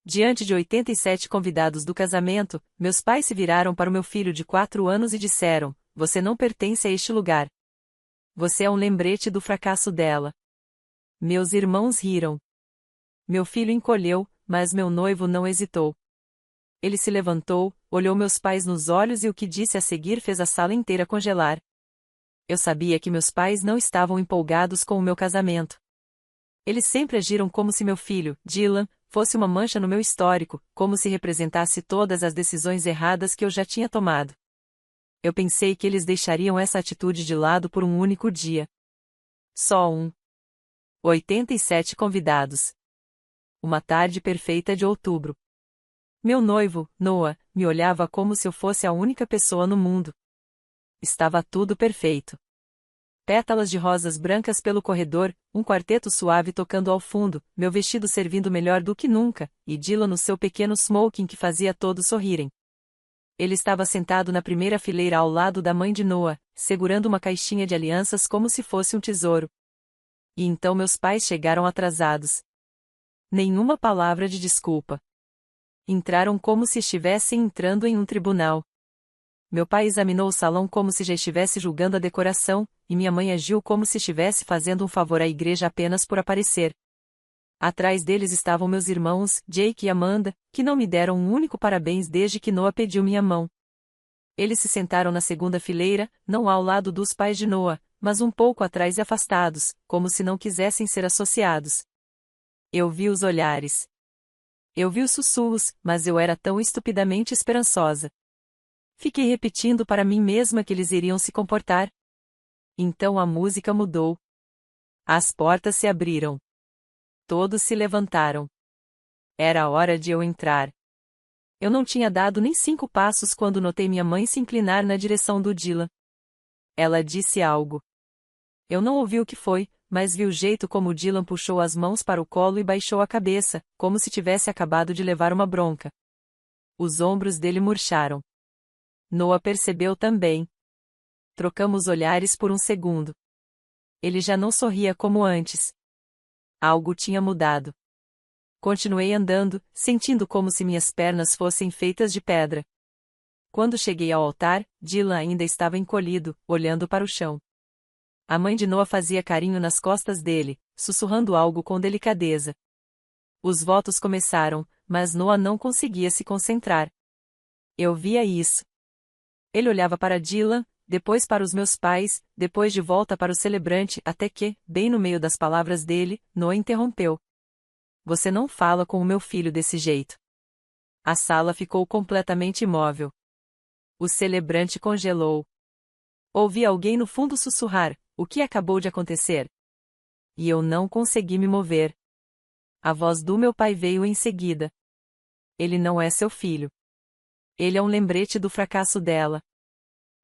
Diante de 87 convidados do casamento, meus pais se viraram para o meu filho de 4 anos e disseram: "Você não pertence a este lugar. Você é um lembrete do fracasso dela." Meus irmãos riram. Meu filho encolheu, mas meu noivo não hesitou. Ele se levantou, olhou meus pais nos olhos e o que disse a seguir fez a sala inteira congelar. Eu sabia que meus pais não estavam empolgados com o meu casamento. Eles sempre agiram como se meu filho, Dylan, fosse uma mancha no meu histórico, como se representasse todas as decisões erradas que eu já tinha tomado. Eu pensei que eles deixariam essa atitude de lado por um único dia. Só um. 87 convidados. Uma tarde perfeita de outubro. Meu noivo, Noah, me olhava como se eu fosse a única pessoa no mundo. Estava tudo perfeito. Pétalas de rosas brancas pelo corredor, um quarteto suave tocando ao fundo, meu vestido servindo melhor do que nunca, e Dylan no seu pequeno smoking que fazia todos sorrirem. Ele estava sentado na primeira fileira ao lado da mãe de Noah, segurando uma caixinha de alianças como se fosse um tesouro. E então meus pais chegaram atrasados. Nenhuma palavra de desculpa. Entraram como se estivessem entrando em um tribunal. Meu pai examinou o salão como se já estivesse julgando a decoração, e minha mãe agiu como se estivesse fazendo um favor à igreja apenas por aparecer. Atrás deles estavam meus irmãos, Jake e Amanda, que não me deram um único parabéns desde que Noah pediu minha mão. Eles se sentaram na segunda fileira, não ao lado dos pais de Noah, mas um pouco atrás e afastados, como se não quisessem ser associados. Eu vi os olhares. Eu vi os sussurros, mas eu era tão estupidamente esperançosa. Fiquei repetindo para mim mesma que eles iriam se comportar. Então a música mudou. As portas se abriram. Todos se levantaram. Era a hora de eu entrar. Eu não tinha dado nem 5 passos quando notei minha mãe se inclinar na direção do Dylan. Ela disse algo. Eu não ouvi o que foi, mas vi o jeito como o Dylan puxou as mãos para o colo e baixou a cabeça, como se tivesse acabado de levar uma bronca. Os ombros dele murcharam. Noah percebeu também. Trocamos olhares por um segundo. Ele já não sorria como antes. Algo tinha mudado. Continuei andando, sentindo como se minhas pernas fossem feitas de pedra. Quando cheguei ao altar, Dylan ainda estava encolhido, olhando para o chão. A mãe de Noah fazia carinho nas costas dele, sussurrando algo com delicadeza. Os votos começaram, mas Noah não conseguia se concentrar. Eu via isso. Ele olhava para Dylan, depois para os meus pais, depois de volta para o celebrante, até que, bem no meio das palavras dele, Noah interrompeu. Você não fala com o meu filho desse jeito. A sala ficou completamente imóvel. O celebrante congelou. Ouvi alguém no fundo sussurrar: "O que acabou de acontecer?" E eu não consegui me mover. A voz do meu pai veio em seguida. Ele não é seu filho. Ele é um lembrete do fracasso dela.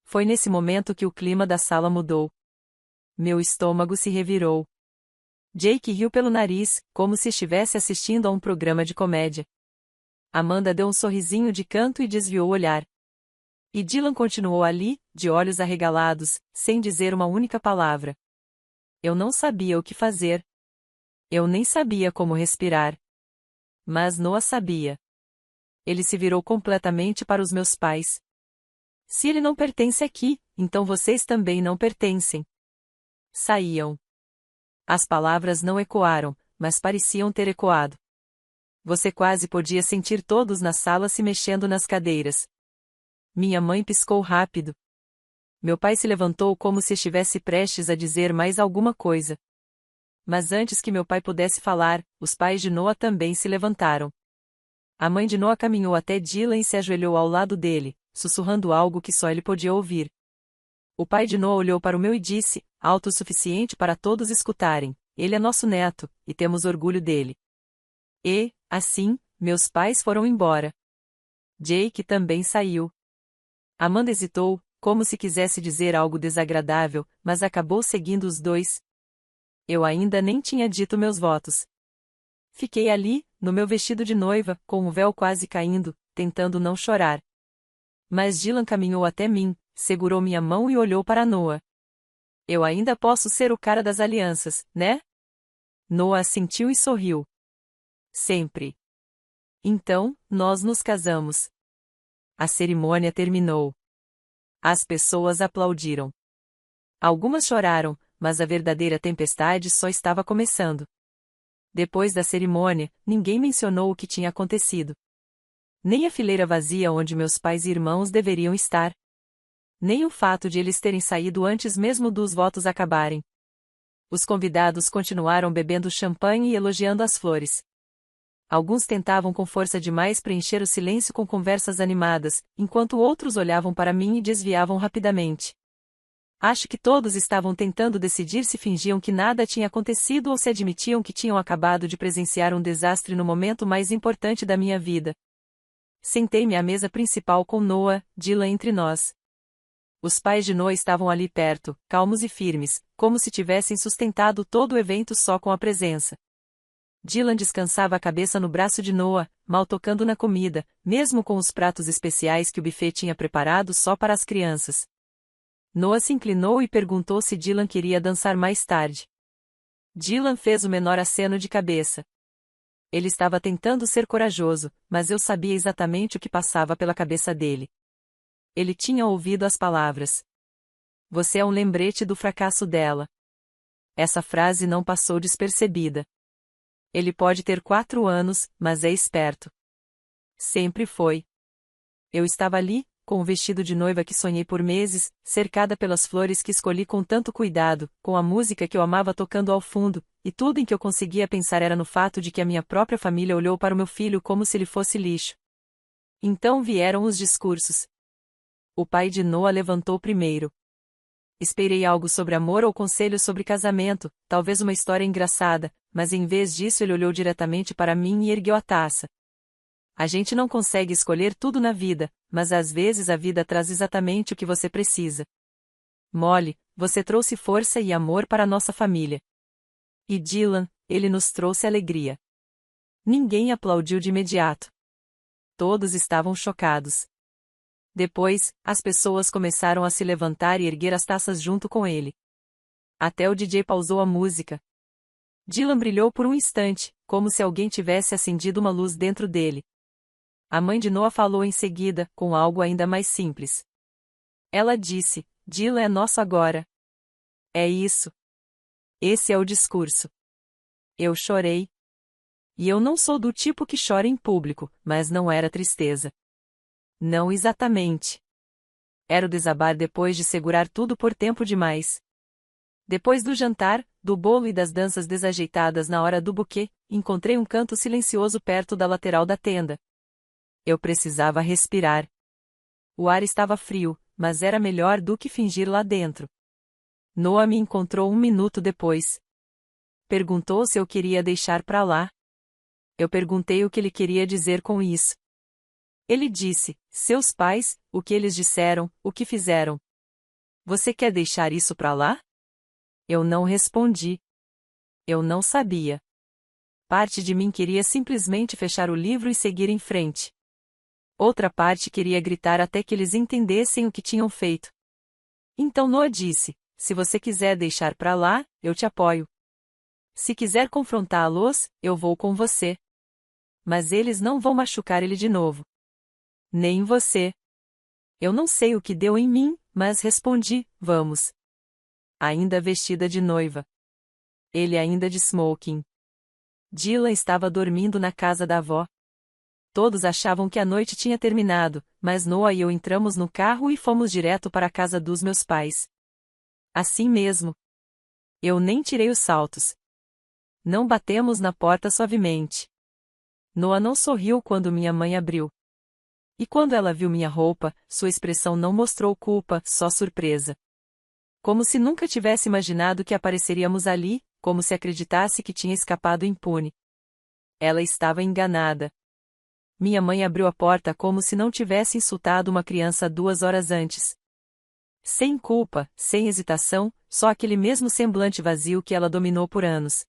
Foi nesse momento que o clima da sala mudou. Meu estômago se revirou. Jake riu pelo nariz, como se estivesse assistindo a um programa de comédia. Amanda deu um sorrisinho de canto e desviou o olhar. E Dylan continuou ali, de olhos arregalados, sem dizer uma única palavra. Eu não sabia o que fazer. Eu nem sabia como respirar. Mas Noah sabia. Ele se virou completamente para os meus pais. Se ele não pertence aqui, então vocês também não pertencem. Saíam. As palavras não ecoaram, mas pareciam ter ecoado. Você quase podia sentir todos na sala se mexendo nas cadeiras. Minha mãe piscou rápido. Meu pai se levantou como se estivesse prestes a dizer mais alguma coisa. Mas antes que meu pai pudesse falar, os pais de Noah também se levantaram. A mãe de Noah caminhou até Dylan e se ajoelhou ao lado dele, sussurrando algo que só ele podia ouvir. O pai de Noah olhou para o meu e disse, alto o suficiente para todos escutarem: "Ele é nosso neto, e temos orgulho dele." E, assim, meus pais foram embora. Jake também saiu. Amanda hesitou, como se quisesse dizer algo desagradável, mas acabou seguindo os dois. Eu ainda nem tinha dito meus votos. Fiquei ali, no meu vestido de noiva, com o véu quase caindo, tentando não chorar. Mas Dylan caminhou até mim, segurou minha mão e olhou para Noah. Eu ainda posso ser o cara das alianças, né? Noah assentiu e sorriu. Sempre. Então, nós nos casamos. A cerimônia terminou. As pessoas aplaudiram. Algumas choraram, mas a verdadeira tempestade só estava começando. Depois da cerimônia, ninguém mencionou o que tinha acontecido. Nem a fileira vazia onde meus pais e irmãos deveriam estar. Nem o fato de eles terem saído antes mesmo dos votos acabarem. Os convidados continuaram bebendo champanhe e elogiando as flores. Alguns tentavam com força demais preencher o silêncio com conversas animadas, enquanto outros olhavam para mim e desviavam rapidamente. Acho que todos estavam tentando decidir se fingiam que nada tinha acontecido ou se admitiam que tinham acabado de presenciar um desastre no momento mais importante da minha vida. Sentei-me à mesa principal com Noah, Dylan entre nós. Os pais de Noah estavam ali perto, calmos e firmes, como se tivessem sustentado todo o evento só com a presença. Dylan descansava a cabeça no braço de Noah, mal tocando na comida, mesmo com os pratos especiais que o buffet tinha preparado só para as crianças. Noah se inclinou e perguntou se Dylan queria dançar mais tarde. Dylan fez o menor aceno de cabeça. Ele estava tentando ser corajoso, mas eu sabia exatamente o que passava pela cabeça dele. Ele tinha ouvido as palavras: "Você é um lembrete do fracasso dela." Essa frase não passou despercebida. Ele pode ter 4 anos, mas é esperto. Sempre foi. Eu estava ali, com o vestido de noiva que sonhei por meses, cercada pelas flores que escolhi com tanto cuidado, com a música que eu amava tocando ao fundo, e tudo em que eu conseguia pensar era no fato de que a minha própria família olhou para o meu filho como se ele fosse lixo. Então vieram os discursos. O pai de Noah levantou primeiro. Esperei algo sobre amor ou conselho sobre casamento, talvez uma história engraçada, mas em vez disso ele olhou diretamente para mim e ergueu a taça. A gente não consegue escolher tudo na vida, mas às vezes a vida traz exatamente o que você precisa. Molly, você trouxe força e amor para a nossa família. E Dylan, ele nos trouxe alegria. Ninguém aplaudiu de imediato. Todos estavam chocados. Depois, as pessoas começaram a se levantar e erguer as taças junto com ele. Até o DJ pausou a música. Dylan brilhou por um instante, como se alguém tivesse acendido uma luz dentro dele. A mãe de Noah falou em seguida, com algo ainda mais simples. Ela disse: "Dylan é nosso agora." É isso. Esse é o discurso. Eu chorei. E eu não sou do tipo que chora em público, mas não era tristeza. Não exatamente. Era o desabar depois de segurar tudo por tempo demais. Depois do jantar, do bolo e das danças desajeitadas na hora do buquê, encontrei um canto silencioso perto da lateral da tenda. Eu precisava respirar. O ar estava frio, mas era melhor do que fingir lá dentro. Noah me encontrou 1 minuto depois. Perguntou se eu queria deixar pra lá. Eu perguntei o que ele queria dizer com isso. Ele disse: "Seus pais, o que eles disseram, o que fizeram. Você quer deixar isso pra lá?" Eu não respondi. Eu não sabia. Parte de mim queria simplesmente fechar o livro e seguir em frente. Outra parte queria gritar até que eles entendessem o que tinham feito. Então Noah disse: "Se você quiser deixar pra lá, eu te apoio. Se quiser confrontá-los, eu vou com você. Mas eles não vão machucar ele de novo. Nem você." Eu não sei o que deu em mim, mas respondi: "Vamos." Ainda vestida de noiva. Ele ainda de smoking. Dylan estava dormindo na casa da avó. Todos achavam que a noite tinha terminado, mas Noah e eu entramos no carro e fomos direto para a casa dos meus pais. Assim mesmo. Eu nem tirei os saltos. Não batemos na porta suavemente. Noah não sorriu quando minha mãe abriu. E quando ela viu minha roupa, sua expressão não mostrou culpa, só surpresa. Como se nunca tivesse imaginado que apareceríamos ali, como se acreditasse que tinha escapado impune. Ela estava enganada. Minha mãe abriu a porta como se não tivesse insultado uma criança 2 horas antes. Sem culpa, sem hesitação, só aquele mesmo semblante vazio que ela dominou por anos.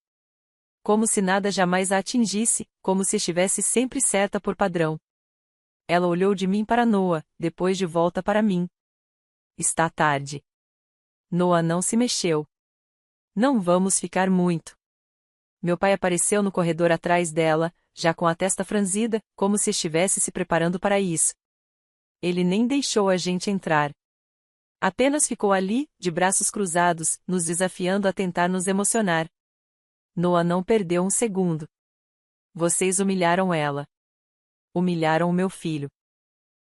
Como se nada jamais a atingisse, como se estivesse sempre certa por padrão. Ela olhou de mim para Noah, depois de volta para mim. Está tarde. Noah não se mexeu. Não vamos ficar muito. Meu pai apareceu no corredor atrás dela, já com a testa franzida, como se estivesse se preparando para isso. Ele nem deixou a gente entrar. Apenas ficou ali, de braços cruzados, nos desafiando a tentar nos emocionar. Noah não perdeu um segundo. Vocês humilharam ela. Humilharam o meu filho.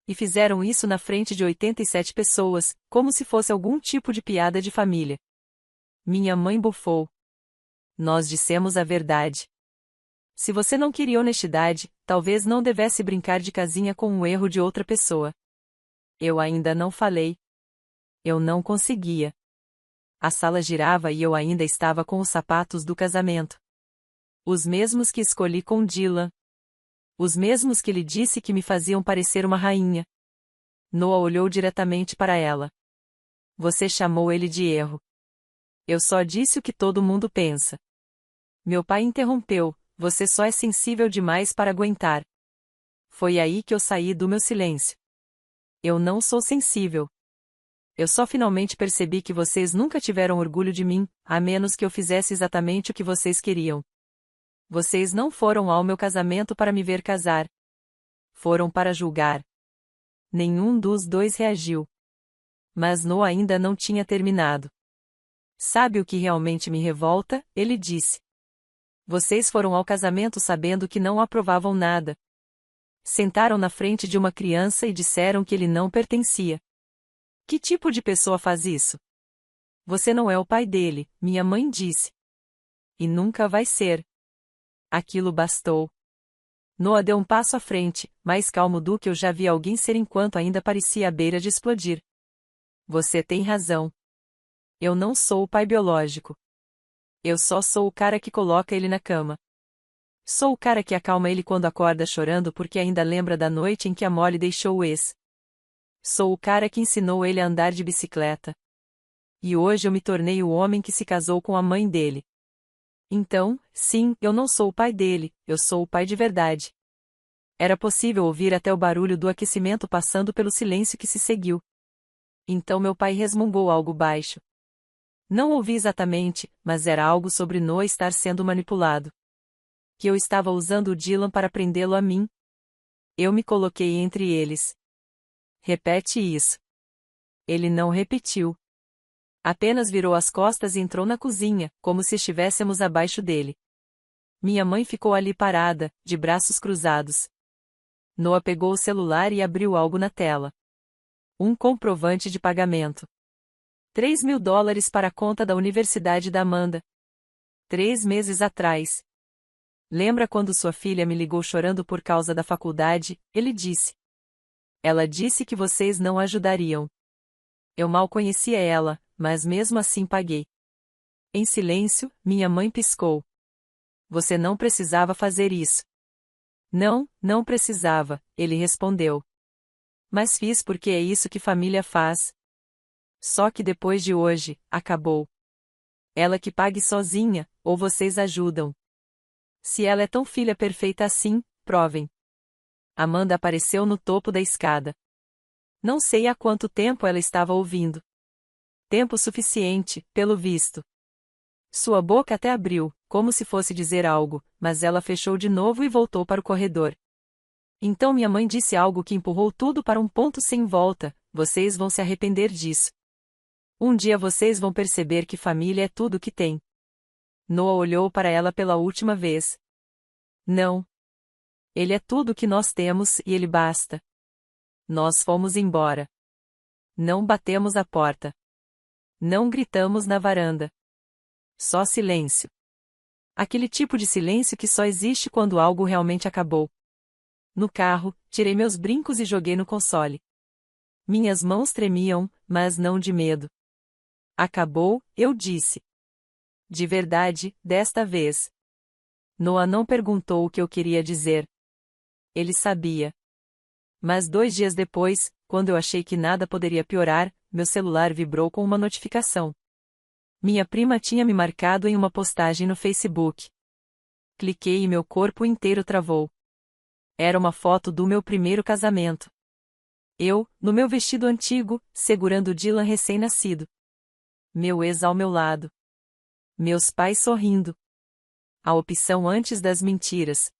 E fizeram isso na frente de 87 pessoas, como se fosse algum tipo de piada de família. Minha mãe bufou. Nós dissemos a verdade. Se você não queria honestidade, talvez não devesse brincar de casinha com um erro de outra pessoa. Eu ainda não falei. Eu não conseguia. A sala girava e eu ainda estava com os sapatos do casamento. Os mesmos que escolhi com Dylan. Os mesmos que lhe disse que me faziam parecer uma rainha. Noah olhou diretamente para ela. Você chamou ele de erro. Eu só disse o que todo mundo pensa. Meu pai interrompeu, você só é sensível demais para aguentar. Foi aí que eu saí do meu silêncio. Eu não sou sensível. Eu só finalmente percebi que vocês nunca tiveram orgulho de mim, a menos que eu fizesse exatamente o que vocês queriam. Vocês não foram ao meu casamento para me ver casar. Foram para julgar. Nenhum dos dois reagiu. Mas Noah ainda não tinha terminado. Sabe o que realmente me revolta? Ele disse. Vocês foram ao casamento sabendo que não aprovavam nada. Sentaram na frente de uma criança e disseram que ele não pertencia. Que tipo de pessoa faz isso? Você não é o pai dele, minha mãe disse. E nunca vai ser. Aquilo bastou. Noah deu um passo à frente, mais calmo do que eu já vi alguém ser enquanto ainda parecia à beira de explodir. Você tem razão. Eu não sou o pai biológico. Eu só sou o cara que coloca ele na cama. Sou o cara que acalma ele quando acorda chorando porque ainda lembra da noite em que a Molly deixou o ex. Sou o cara que ensinou ele a andar de bicicleta. E hoje eu me tornei o homem que se casou com a mãe dele. Então, sim, eu não sou o pai dele, eu sou o pai de verdade. Era possível ouvir até o barulho do aquecimento passando pelo silêncio que se seguiu. Então meu pai resmungou algo baixo. Não ouvi exatamente, mas era algo sobre Noah estar sendo manipulado. Que eu estava usando o Dylan para prendê-lo a mim. Eu me coloquei entre eles. Repete isso. Ele não repetiu. Apenas virou as costas e entrou na cozinha, como se estivéssemos abaixo dele. Minha mãe ficou ali parada, de braços cruzados. Noah pegou o celular e abriu algo na tela. Um comprovante de pagamento. $3.000 para a conta da Universidade da Amanda. 3 meses atrás. Lembra quando sua filha me ligou chorando por causa da faculdade? Ele disse. Ela disse que vocês não ajudariam. Eu mal conhecia ela, mas mesmo assim paguei. Em silêncio, minha mãe piscou. Você não precisava fazer isso. Não, não precisava, ele respondeu. Mas fiz porque é isso que família faz. Só que depois de hoje, acabou. Ela que pague sozinha, ou vocês ajudam. Se ela é tão filha perfeita assim, provem. Amanda apareceu no topo da escada. Não sei há quanto tempo ela estava ouvindo. Tempo suficiente, pelo visto. Sua boca até abriu, como se fosse dizer algo, mas ela fechou de novo e voltou para o corredor. Então minha mãe disse algo que empurrou tudo para um ponto sem volta, vocês vão se arrepender disso. Um dia vocês vão perceber que família é tudo que tem. Noah olhou para ela pela última vez. Não. Ele é tudo que nós temos e ele basta. Nós fomos embora. Não batemos a porta. Não gritamos na varanda. Só silêncio. Aquele tipo de silêncio que só existe quando algo realmente acabou. No carro, tirei meus brincos e joguei no console. Minhas mãos tremiam, mas não de medo. Acabou, eu disse. De verdade, desta vez. Noah não perguntou o que eu queria dizer. Ele sabia. Mas 2 dias depois, quando eu achei que nada poderia piorar, meu celular vibrou com uma notificação. Minha prima tinha me marcado em uma postagem no Facebook. Cliquei e meu corpo inteiro travou. Era uma foto do meu primeiro casamento. Eu, no meu vestido antigo, segurando Dylan recém-nascido. Meu ex ao meu lado. Meus pais sorrindo. A opção antes das mentiras.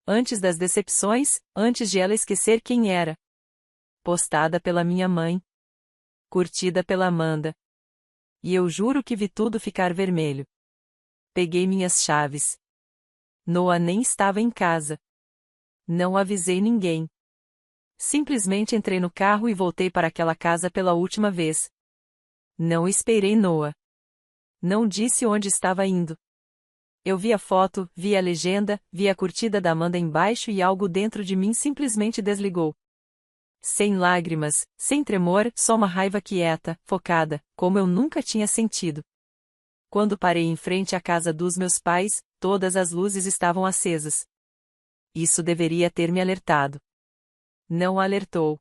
Antes das decepções, antes de ela esquecer quem era. Postada pela minha mãe. Curtida pela Amanda. E eu juro que vi tudo ficar vermelho. Peguei minhas chaves. Noah nem estava em casa. Não avisei ninguém. Simplesmente entrei no carro e voltei para aquela casa pela última vez. Não esperei Noah. Não disse onde estava indo. Eu vi a foto, vi a legenda, vi a curtida da Amanda embaixo e algo dentro de mim simplesmente desligou. Sem lágrimas, sem tremor, só uma raiva quieta, focada, como eu nunca tinha sentido. Quando parei em frente à casa dos meus pais, todas as luzes estavam acesas. Isso deveria ter me alertado. Não alertou.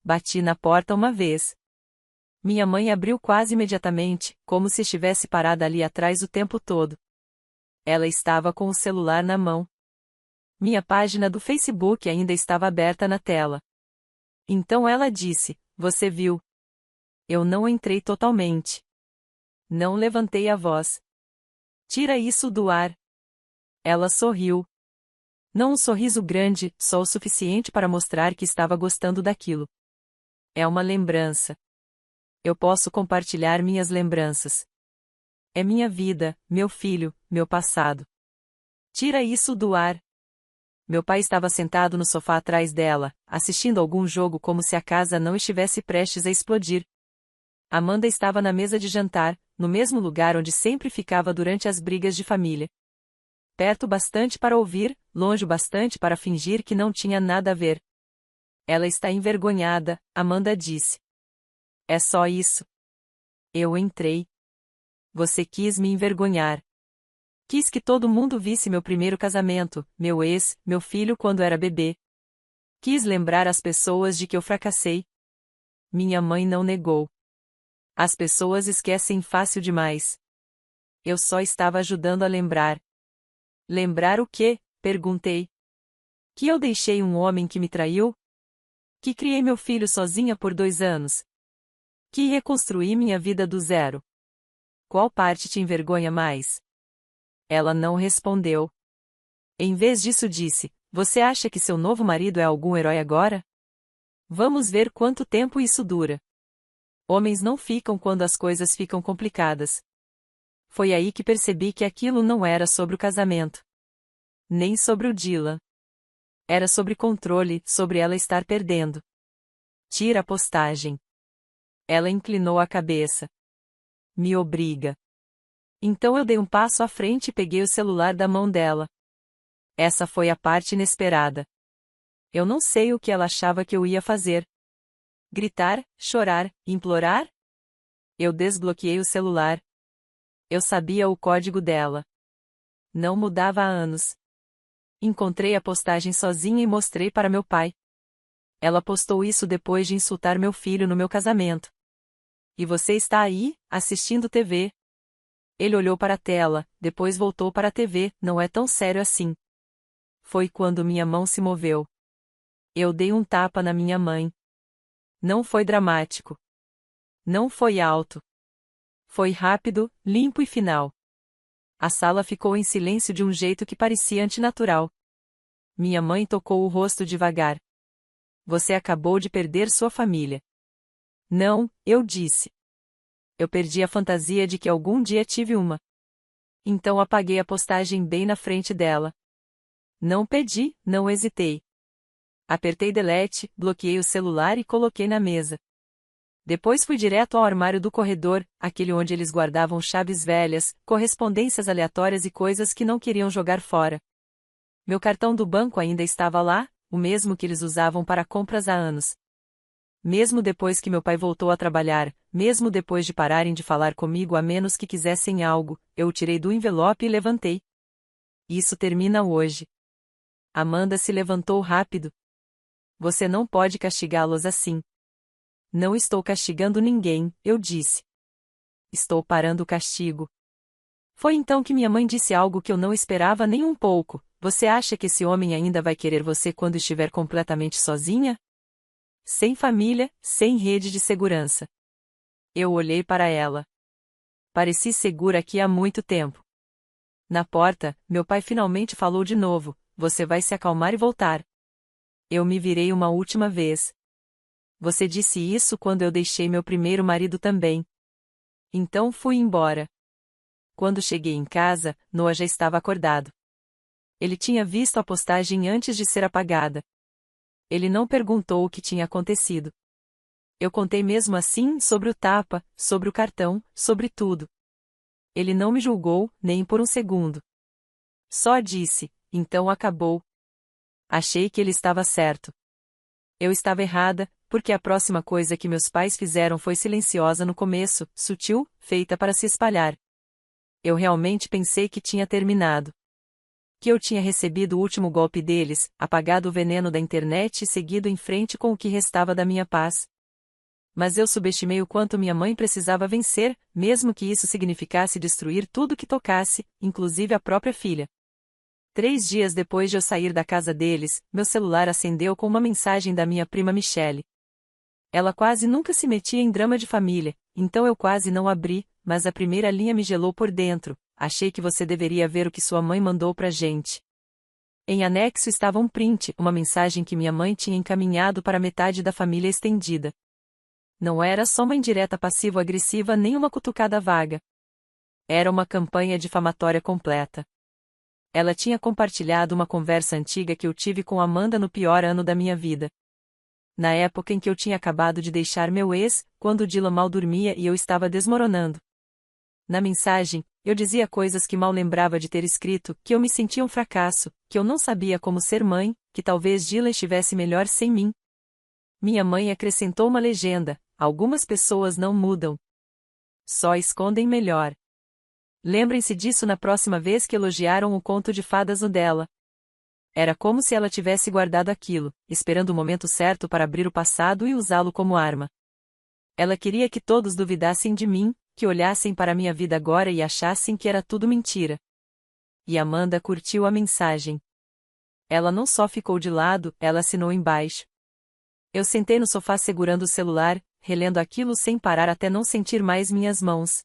Bati na porta uma vez. Minha mãe abriu quase imediatamente, como se estivesse parada ali atrás o tempo todo. Ela estava com o celular na mão. Minha página do Facebook ainda estava aberta na tela. Então ela disse: "Você viu?" Eu não entrei totalmente. Não levantei a voz. "Tira isso do ar." Ela sorriu. Não um sorriso grande, só o suficiente para mostrar que estava gostando daquilo. É uma lembrança. Eu posso compartilhar minhas lembranças. É minha vida, meu filho, meu passado. Tira isso do ar. Meu pai estava sentado no sofá atrás dela, assistindo algum jogo como se a casa não estivesse prestes a explodir. Amanda estava na mesa de jantar, no mesmo lugar onde sempre ficava durante as brigas de família. Perto bastante para ouvir, longe bastante para fingir que não tinha nada a ver. Ela está envergonhada, Amanda disse. É só isso. Eu entrei. Você quis me envergonhar. Quis que todo mundo visse meu primeiro casamento, meu ex, meu filho quando era bebê. Quis lembrar as pessoas de que eu fracassei. Minha mãe não negou. As pessoas esquecem fácil demais. Eu só estava ajudando a lembrar. Lembrar o quê? Perguntei. Que eu deixei um homem que me traiu? Que criei meu filho sozinha por 2 anos? Que reconstruí minha vida do zero? Qual parte te envergonha mais? Ela não respondeu. Em vez disso disse: Você acha que seu novo marido é algum herói agora? Vamos ver quanto tempo isso dura. Homens não ficam quando as coisas ficam complicadas. Foi aí que percebi que aquilo não era sobre o casamento. Nem sobre o Dylan. Era sobre controle, sobre ela estar perdendo. Tira a postagem. Ela inclinou a cabeça. Me obriga. Então eu dei um passo à frente e peguei o celular da mão dela. Essa foi a parte inesperada. Eu não sei o que ela achava que eu ia fazer. Gritar, chorar, implorar? Eu desbloqueei o celular. Eu sabia o código dela. Não mudava há anos. Encontrei a postagem sozinha e mostrei para meu pai. Ela postou isso depois de insultar meu filho no meu casamento. E você está aí, assistindo TV. Ele olhou para a tela, depois voltou para a TV, não é tão sério assim. Foi quando minha mão se moveu. Eu dei um tapa na minha mãe. Não foi dramático. Não foi alto. Foi rápido, limpo e final. A sala ficou em silêncio de um jeito que parecia antinatural. Minha mãe tocou o rosto devagar. Você acabou de perder sua família. Não, eu disse. Eu perdi a fantasia de que algum dia tive uma. Então apaguei a postagem bem na frente dela. Não pedi, não hesitei. Apertei delete, bloqueei o celular e coloquei na mesa. Depois fui direto ao armário do corredor, aquele onde eles guardavam chaves velhas, correspondências aleatórias e coisas que não queriam jogar fora. Meu cartão do banco ainda estava lá, o mesmo que eles usavam para compras há anos. Mesmo depois que meu pai voltou a trabalhar, mesmo depois de pararem de falar comigo a menos que quisessem algo, eu o tirei do envelope e levantei. Isso termina hoje. Amanda se levantou rápido. Você não pode castigá-los assim. Não estou castigando ninguém, eu disse. Estou parando o castigo. Foi então que minha mãe disse algo que eu não esperava nem um pouco. Você acha que esse homem ainda vai querer você quando estiver completamente sozinha? Sem família, sem rede de segurança. Eu olhei para ela. Pareci segura aqui há muito tempo. Na porta, meu pai finalmente falou de novo: você vai se acalmar e voltar. Eu me virei uma última vez. Você disse isso quando eu deixei meu primeiro marido também. Então fui embora. Quando cheguei em casa, Noah já estava acordado. Ele tinha visto a postagem antes de ser apagada. Ele não perguntou o que tinha acontecido. Eu contei mesmo assim sobre o tapa, sobre o cartão, sobre tudo. Ele não me julgou, nem por um segundo. Só disse: então acabou. Achei que ele estava certo. Eu estava errada, porque a próxima coisa que meus pais fizeram foi silenciosa no começo, sutil, feita para se espalhar. Eu realmente pensei que tinha terminado. Que eu tinha recebido o último golpe deles, apagado o veneno da internet e seguido em frente com o que restava da minha paz. Mas eu subestimei o quanto minha mãe precisava vencer, mesmo que isso significasse destruir tudo que tocasse, inclusive a própria filha. 3 dias depois de eu sair da casa deles, meu celular acendeu com uma mensagem da minha prima Michelle. Ela quase nunca se metia em drama de família, então eu quase não abri, mas a primeira linha me gelou por dentro. Achei que você deveria ver o que sua mãe mandou pra gente. Em anexo estava um print, uma mensagem que minha mãe tinha encaminhado para metade da família estendida. Não era só uma indireta passivo-agressiva nem uma cutucada vaga. Era uma campanha difamatória completa. Ela tinha compartilhado uma conversa antiga que eu tive com Amanda no pior ano da minha vida. Na época em que eu tinha acabado de deixar meu ex, quando Dylan mal dormia e eu estava desmoronando. Na mensagem, eu dizia coisas que mal lembrava de ter escrito, que eu me sentia um fracasso, que eu não sabia como ser mãe, que talvez Dylan estivesse melhor sem mim. Minha mãe acrescentou uma legenda: algumas pessoas não mudam. Só escondem melhor. Lembrem-se disso na próxima vez que elogiaram o conto de fadas no dela. Era como se ela tivesse guardado aquilo, esperando o momento certo para abrir o passado e usá-lo como arma. Ela queria que todos duvidassem de mim, que olhassem para minha vida agora e achassem que era tudo mentira. E Amanda curtiu a mensagem. Ela não só ficou de lado, ela assinou embaixo. Eu sentei no sofá segurando o celular, relendo aquilo sem parar até não sentir mais minhas mãos.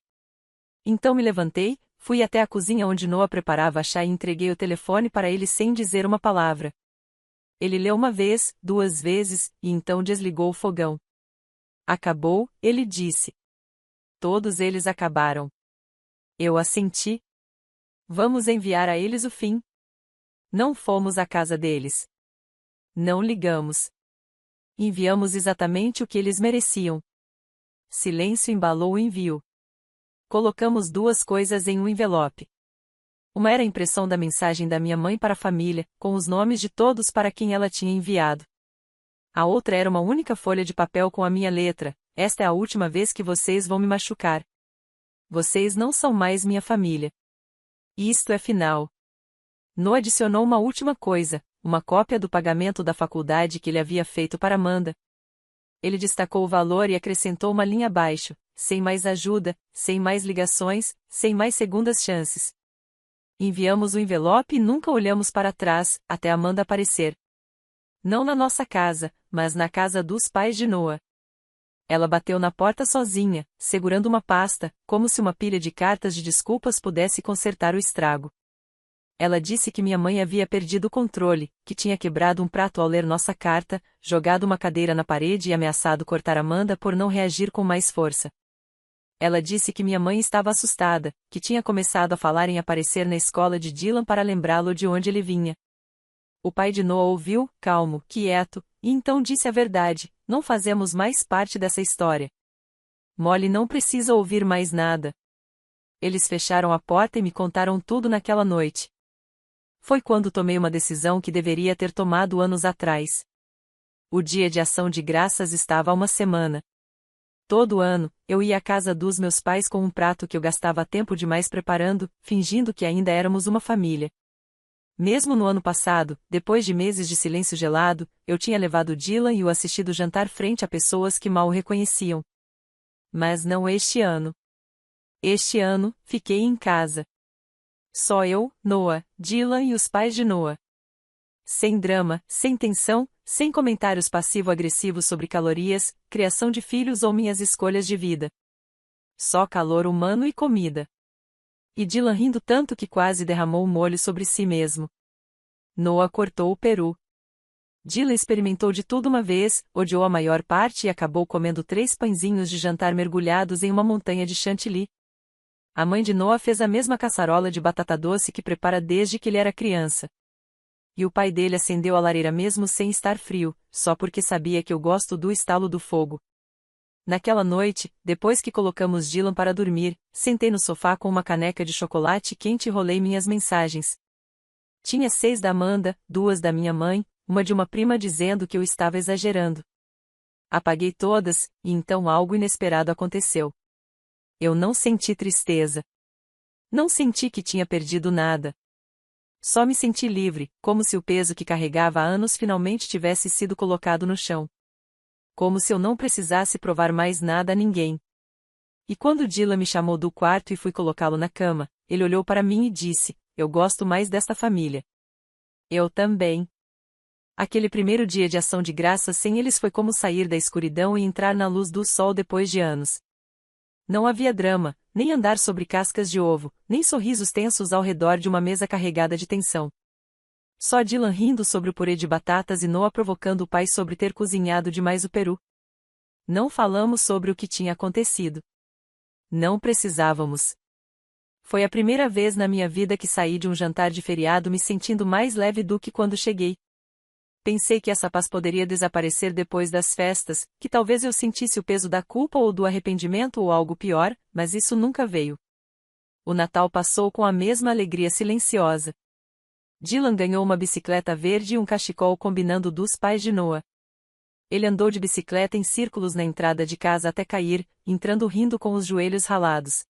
Então me levantei, fui até a cozinha onde Noah preparava chá e entreguei o telefone para ele sem dizer uma palavra. Ele leu uma vez, 2 vezes, e então desligou o fogão. Acabou, ele disse. Todos eles acabaram. Eu assenti. Vamos enviar a eles o fim. Não fomos à casa deles. Não ligamos. Enviamos exatamente o que eles mereciam. Silêncio embalou o envio. Colocamos 2 coisas em um envelope. Uma era a impressão da mensagem da minha mãe para a família, com os nomes de todos para quem ela tinha enviado. A outra era uma única folha de papel com a minha letra: esta é a última vez que vocês vão me machucar. Vocês não são mais minha família. Isto é final. Noah adicionou uma última coisa, uma cópia do pagamento da faculdade que ele havia feito para Amanda. Ele destacou o valor e acrescentou uma linha abaixo: sem mais ajuda, sem mais ligações, sem mais segundas chances. Enviamos o envelope e nunca olhamos para trás, até Amanda aparecer. Não na nossa casa, mas na casa dos pais de Noah. Ela bateu na porta sozinha, segurando uma pasta, como se uma pilha de cartas de desculpas pudesse consertar o estrago. Ela disse que minha mãe havia perdido o controle, que tinha quebrado um prato ao ler nossa carta, jogado uma cadeira na parede e ameaçado cortar Amanda por não reagir com mais força. Ela disse que minha mãe estava assustada, que tinha começado a falar em aparecer na escola de Dylan para lembrá-lo de onde ele vinha. O pai de Noah ouviu, calmo, quieto, e então disse a verdade: não fazemos mais parte dessa história. Molly não precisa ouvir mais nada. Eles fecharam a porta e me contaram tudo naquela noite. Foi quando tomei uma decisão que deveria ter tomado anos atrás. O dia de ação de graças estava há uma semana. Todo ano, eu ia à casa dos meus pais com um prato que eu gastava tempo demais preparando, fingindo que ainda éramos uma família. Mesmo no ano passado, depois de meses de silêncio gelado, eu tinha levado Dylan e o assistido jantar frente a pessoas que mal o reconheciam. Mas não este ano. Este ano, fiquei em casa. Só eu, Noah, Dylan e os pais de Noah. Sem drama, sem tensão, sem comentários passivo-agressivos sobre calorias, criação de filhos ou minhas escolhas de vida. Só calor humano e comida. E Dylan rindo tanto que quase derramou o molho sobre si mesmo. Noah cortou o peru. Dylan experimentou de tudo uma vez, odiou a maior parte e acabou comendo 3 pãezinhos de jantar mergulhados em uma montanha de chantilly. A mãe de Noah fez a mesma caçarola de batata doce que prepara desde que ele era criança. E o pai dele acendeu a lareira mesmo sem estar frio, só porque sabia que eu gosto do estalo do fogo. Naquela noite, depois que colocamos Dylan para dormir, sentei no sofá com uma caneca de chocolate quente e rolei minhas mensagens. Tinha 6 da Amanda, 2 da minha mãe, uma de uma prima dizendo que eu estava exagerando. Apaguei todas, e então algo inesperado aconteceu. Eu não senti tristeza. Não senti que tinha perdido nada. Só me senti livre, como se o peso que carregava há anos finalmente tivesse sido colocado no chão. Como se eu não precisasse provar mais nada a ninguém. E quando Dylan me chamou do quarto e fui colocá-lo na cama, ele olhou para mim e disse: "Eu gosto mais desta família." Eu também. Aquele primeiro dia de ação de graças sem eles foi como sair da escuridão e entrar na luz do sol depois de anos. Não havia drama, nem andar sobre cascas de ovo, nem sorrisos tensos ao redor de uma mesa carregada de tensão. Só Dylan rindo sobre o purê de batatas e Noah provocando o pai sobre ter cozinhado demais o peru. Não falamos sobre o que tinha acontecido. Não precisávamos. Foi a primeira vez na minha vida que saí de um jantar de feriado me sentindo mais leve do que quando cheguei. Pensei que essa paz poderia desaparecer depois das festas, que talvez eu sentisse o peso da culpa ou do arrependimento ou algo pior, mas isso nunca veio. O Natal passou com a mesma alegria silenciosa. Dylan ganhou uma bicicleta verde e um cachecol combinando dos pais de Noah. Ele andou de bicicleta em círculos na entrada de casa até cair, entrando rindo com os joelhos ralados.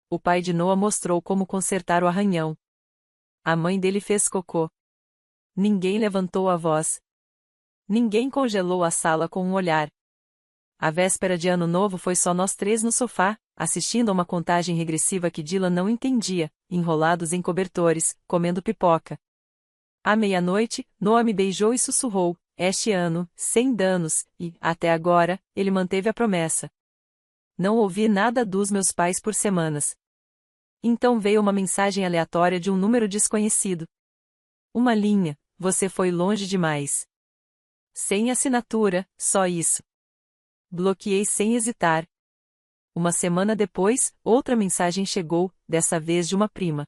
O pai de Noah mostrou como consertar o arranhão. A mãe dele fez cocô. Ninguém levantou a voz. Ninguém congelou a sala com um olhar. A véspera de Ano Novo foi só nós 3 no sofá, assistindo a uma contagem regressiva que Dylan não entendia, enrolados em cobertores, comendo pipoca. À meia-noite, Noah me beijou e sussurrou: "Este ano, sem danos", e, até agora, ele manteve a promessa. Não ouvi nada dos meus pais por semanas. Então veio uma mensagem aleatória de um número desconhecido. Uma linha: "Você foi longe demais." Sem assinatura, só isso. Bloqueei sem hesitar. Uma semana depois, outra mensagem chegou, dessa vez de uma prima.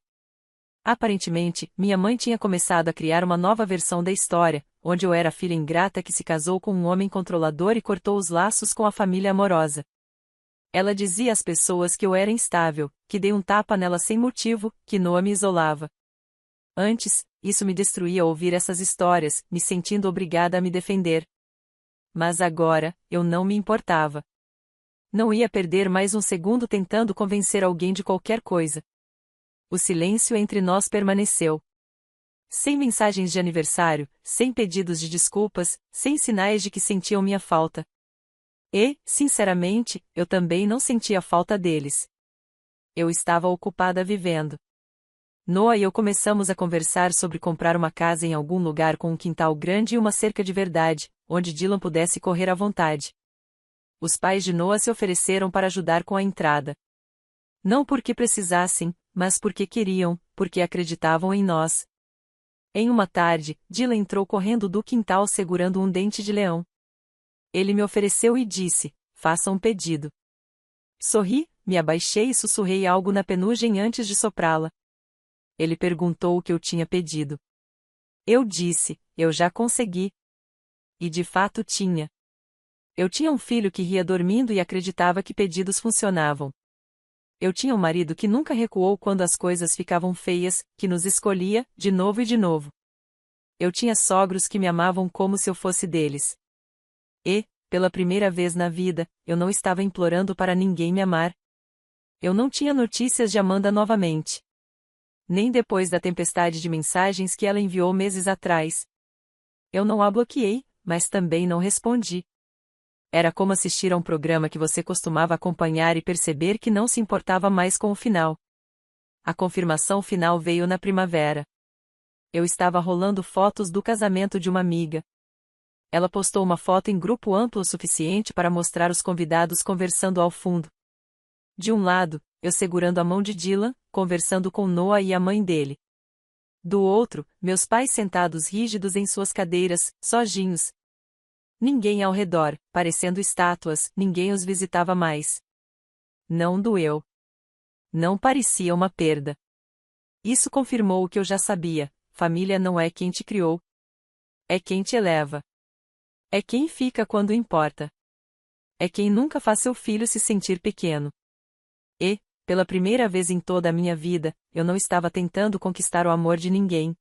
Aparentemente, minha mãe tinha começado a criar uma nova versão da história, onde eu era a filha ingrata que se casou com um homem controlador e cortou os laços com a família amorosa. Ela dizia às pessoas que eu era instável, que dei um tapa nela sem motivo, que Noah me isolava. Antes, isso me destruía ouvir essas histórias, me sentindo obrigada a me defender. Mas agora, eu não me importava. Não ia perder mais um segundo tentando convencer alguém de qualquer coisa. O silêncio entre nós permaneceu. Sem mensagens de aniversário, sem pedidos de desculpas, sem sinais de que sentiam minha falta. E, sinceramente, eu também não sentia falta deles. Eu estava ocupada vivendo. Noah e eu começamos a conversar sobre comprar uma casa em algum lugar com um quintal grande e uma cerca de verdade, onde Dylan pudesse correr à vontade. Os pais de Noah se ofereceram para ajudar com a entrada. Não porque precisassem, mas porque queriam, porque acreditavam em nós. Em uma tarde, Dylan entrou correndo do quintal segurando um dente de leão. Ele me ofereceu e disse: "Faça um pedido." Sorri, me abaixei e sussurrei algo na penugem antes de soprá-la. Ele perguntou o que eu tinha pedido. Eu disse: "Eu já consegui." E de fato tinha. Eu tinha um filho que ria dormindo e acreditava que pedidos funcionavam. Eu tinha um marido que nunca recuou quando as coisas ficavam feias, que nos escolhia, de novo e de novo. Eu tinha sogros que me amavam como se eu fosse deles. E, pela primeira vez na vida, eu não estava implorando para ninguém me amar. Eu não tinha notícias de Amanda novamente. Nem depois da tempestade de mensagens que ela enviou meses atrás. Eu não a bloqueei, mas também não respondi. Era como assistir a um programa que você costumava acompanhar e perceber que não se importava mais com o final. A confirmação final veio na primavera. Eu estava rolando fotos do casamento de uma amiga. Ela postou uma foto em grupo amplo o suficiente para mostrar os convidados conversando ao fundo. De um lado, eu segurando a mão de Dylan, conversando com Noah e a mãe dele. Do outro, meus pais sentados rígidos em suas cadeiras, sozinhos. Ninguém ao redor, parecendo estátuas, ninguém os visitava mais. Não doeu. Não parecia uma perda. Isso confirmou o que eu já sabia: família não é quem te criou. É quem te eleva. É quem fica quando importa. É quem nunca faz seu filho se sentir pequeno. E, pela primeira vez em toda a minha vida, eu não estava tentando conquistar o amor de ninguém.